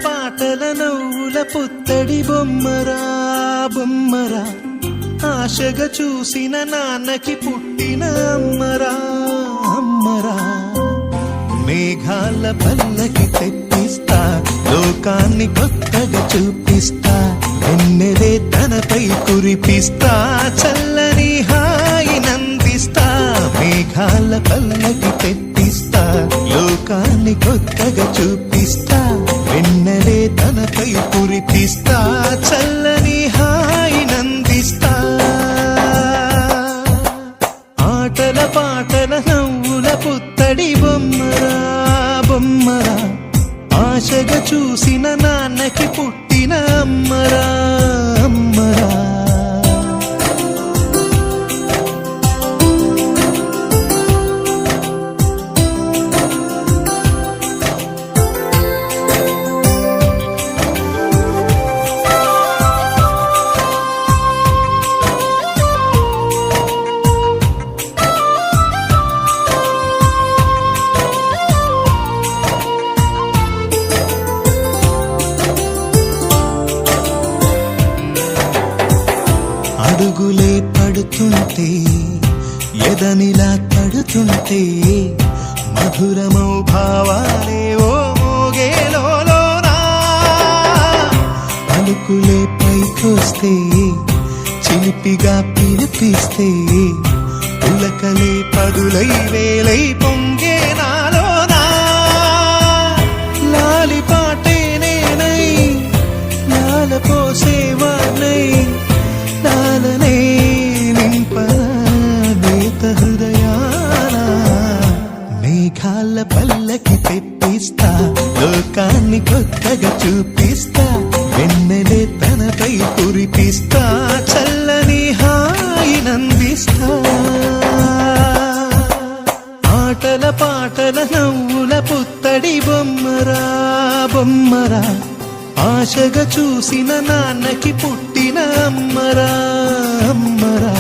పాటల నవ్వుల పుత్తడి బొమ్మరా బొమ్మరా, ఆశగా చూసిన నాన్నకి పుట్టిన అమ్మరా అమ్మరా. మేఘాల పల్లకి తెప్పిస్తా, లోకాన్ని కొత్తగా చూపిస్తా, వెన్నెలే తనపై కురిపిస్తా, చల్లని హాయి నందిస్తా. మేఘాల పల్లకి తెప్పిస్తా, లోకాన్ని కొత్తగా చూపిస్తా, వెన్నెలే తనపై కురిపిస్తా, చల్లని హాయి నందిస్తా. ఆటల పాటల నవ్వుల పుత్తడి బొమ్మరా బొమ్మరా, ఆశగా చూసిన నాన్నకి పుట్టిన అమ్మరా అమ్మరా. అడుగులే పడుతుంటే, ఎదనిలా తడుతుంటే, మధురమౌ భావాలే ఓ మోగేలోనా. పలుకులే పైకొస్తే, చిలిపిగా పిలిపిస్తే, పులకలే పదులై వేలై పొంగే నాలోనా. లాలి పాటే నేనై లాల పోసేవాణ్ణై, లాలనే నింపనేత హృదయాన. మేఘాల పల్లకి తెప్పిస్తా, లోకాన్ని కొత్తగా చూపిస్తా, వెన్నెలే తనపై కురిపిస్తా, చల్లని హాయి నందిస్తా. ఆటల పాటల నవ్వుల పుత్తడి బొమ్మరా బొమ్మరా, ఆశగా చూసిన నాన్నకి పుట్టిన అమ్మరా అమ్మరా.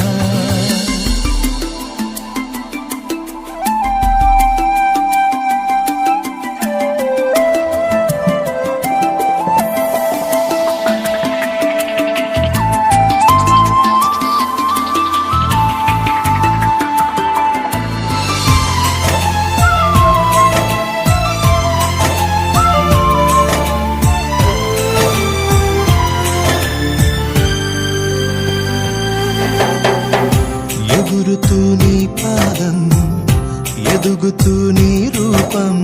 ఎగురుతూ నీ పాదం, ఎదుగుతూ నీ రూపం,